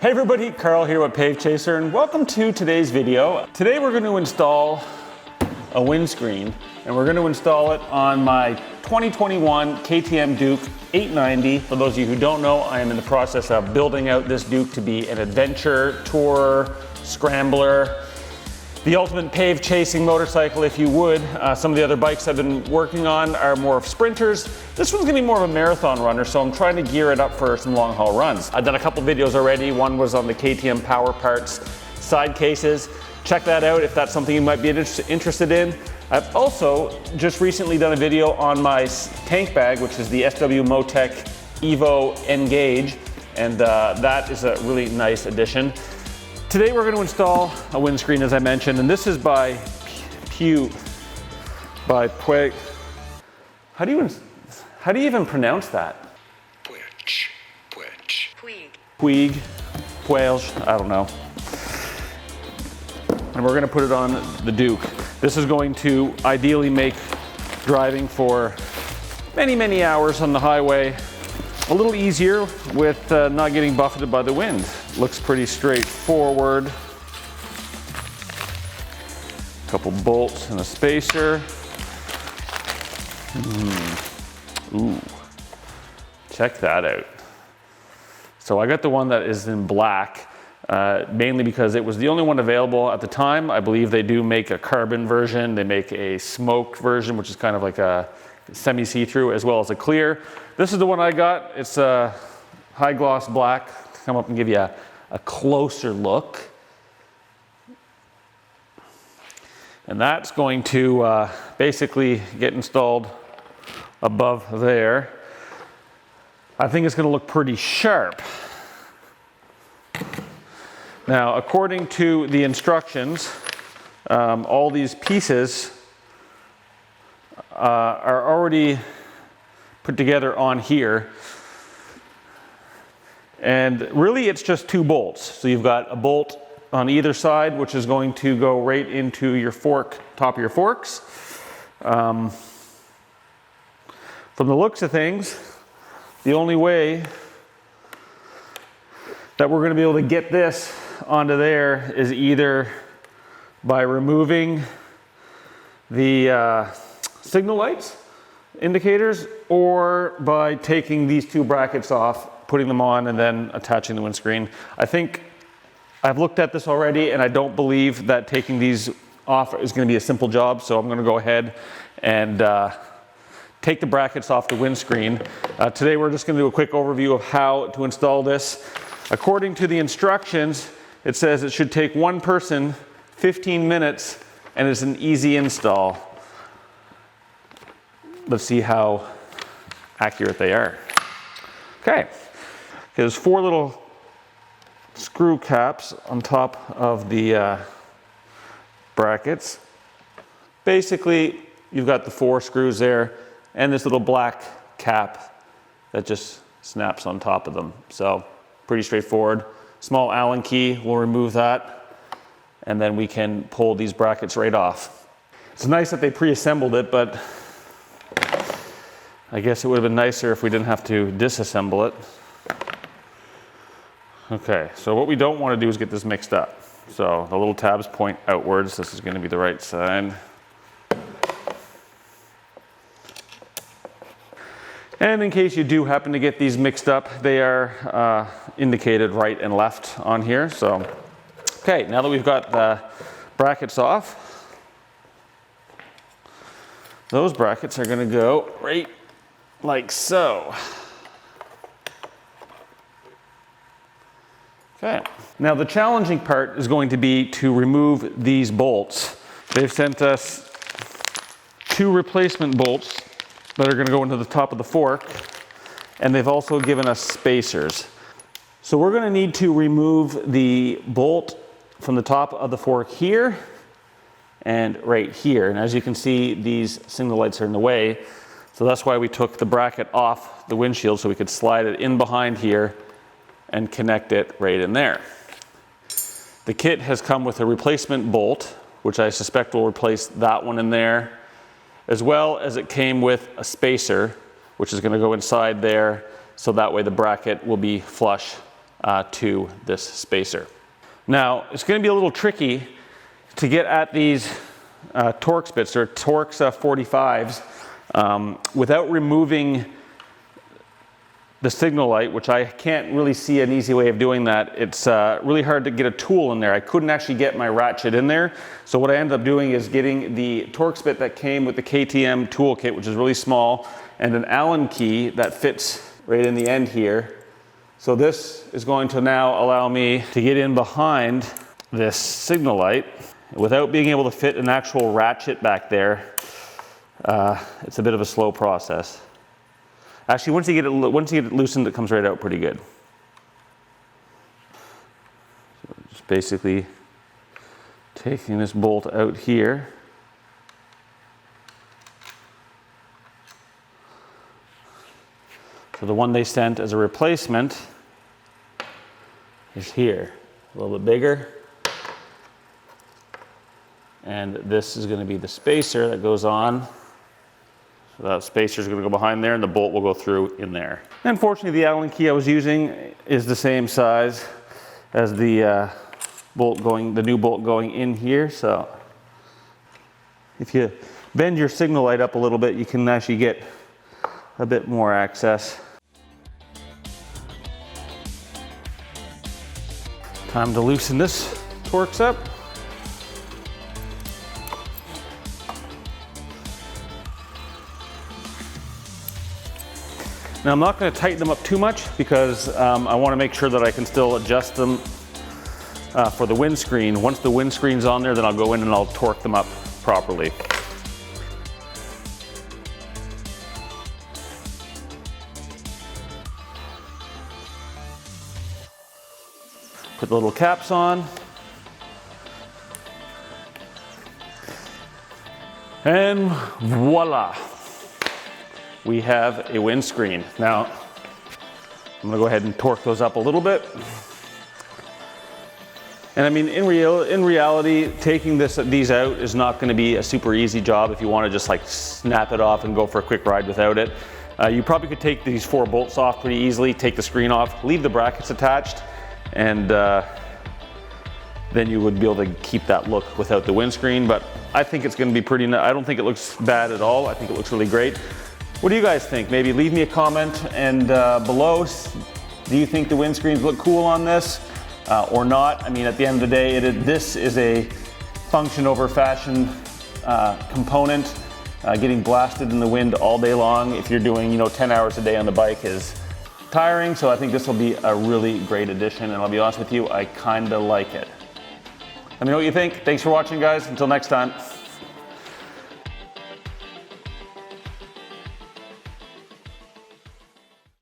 Hey everybody, Carl here with Pave Chaser, and welcome to today's video. Today we're going to install a windscreen, and we're going to install it on my 2021 KTM Duke 890. For those of you who don't know, I am in the process of building out this Duke to be an adventure, tour, scrambler, the ultimate pave chasing motorcycle, if you would. Some of the other bikes I've been working on are more of sprinters. This one's gonna be more of a marathon runner, so I'm trying to gear it up for some long haul runs. I've done a couple videos already. One was on the KTM Power Parts side cases. Check that out if that's something you might be interested in. I've also just recently done a video on my tank bag, which is the SW Motec Evo Engage, and that is a really nice addition. Today we're going to install a windscreen, as I mentioned, and this is by Puig. How do you even pronounce that? Puig, I don't know. And we're going to put it on the Duke. This is going to ideally make driving for many, many hours on the highway a little easier with not getting buffeted by the wind. Looks pretty straightforward. A couple bolts and a spacer. Ooh, check that out. So I got the one that is in black, mainly because it was the only one available at the time. I believe they do make a carbon version. They make a smoked version, which is kind of like a semi see-through, as well as a clear. This is the one I got. It's a high gloss black. Come up and give you a closer look. And that's going to basically get installed above there. I think it's going to look pretty sharp. Now, according to the instructions, all these pieces are already put together on here. And really it's just two bolts. So you've got a bolt on either side, which is going to go right into your fork, top of your forks. From the looks of things, the only way that we're going to be able to get this onto there is either by removing the signal lights, indicators, or by taking these two brackets off, putting them on, and then attaching the windscreen. I think I've looked at this already, and I don't believe that taking these off is going to be a simple job, so I'm going to go ahead and take the brackets off the windscreen. Today we're just going to do a quick overview of how to install this. According to the instructions, it says it should take one person 15 minutes, and it's an easy install. Let's see how accurate they are. Okay, there's four little screw caps on top of the brackets. Basically, you've got the four screws there and this little black cap that just snaps on top of them. So pretty straightforward. Small Allen key will remove that, and then we can pull these brackets right off. It's nice that they pre-assembled it, but I guess it would have been nicer if we didn't have to disassemble it. Okay, so what we don't want to do is get this mixed up. So the little tabs point outwards. This is going to be the right side. And in case you do happen to get these mixed up, they are indicated right and left on here. So, okay, now that we've got the brackets off, those brackets are going to go right like so. Okay. Now the challenging part is going to be to remove these bolts. They've sent us two replacement bolts that are going to go into the top of the fork, and they've also given us spacers. So we're going to need to remove the bolt from the top of the fork here and right here. And as you can see, these signal lights are in the way. So that's why we took the bracket off the windshield so we could slide it in behind here and connect it right in there. The kit has come with a replacement bolt, which I suspect will replace that one in there, as well as it came with a spacer, which is going to go inside there, so that way the bracket will be flush to this spacer. Now, it's going to be a little tricky to get at these Torx bits, or Torx 45s, without removing the signal light, which I can't really see an easy way of doing that. It's really hard to get a tool in there. I couldn't actually get my ratchet in there. So what I ended up doing is getting the Torx bit that came with the KTM toolkit, which is really small, and an Allen key that fits right in the end here. So this is going to now allow me to get in behind this signal light without being able to fit an actual ratchet back there. It's a bit of a slow process. Actually, once you get it loosened, it comes right out pretty good. So just basically taking this bolt out here. So the one they sent as a replacement is here, a little bit bigger. And this is going to be the spacer that goes on. So that spacer is going to go behind there, and the bolt will go through in there. Unfortunately, the Allen key I was using is the same size as the new bolt going in here. So if you bend your signal light up a little bit, you can actually get a bit more access. Time to loosen this Torx up. Now I'm not going to tighten them up too much because I want to make sure that I can still adjust them for the windscreen. Once the windscreen's on there, then I'll go in and I'll torque them up properly. Put the little caps on. And voila! We have a windscreen. Now, I'm gonna go ahead and torque those up a little bit. And I mean, in reality, taking these out is not gonna be a super easy job if you wanna just like snap it off and go for a quick ride without it. You probably could take these 4 bolts off pretty easily, take the screen off, leave the brackets attached, and then you would be able to keep that look without the windscreen. But I think it's gonna be pretty, I don't think it looks bad at all. I think it looks really great. What do you guys think? Maybe leave me a comment and below. Do you think the windscreens look cool on this or not? I mean, at the end of the day, this is a function over fashion component. Getting blasted in the wind all day long, if you're doing 10 hours a day on the bike, is tiring. So I think this will be a really great addition, and I'll be honest with you, I kinda like it. Let me know what you think. Thanks for watching, guys. Until next time.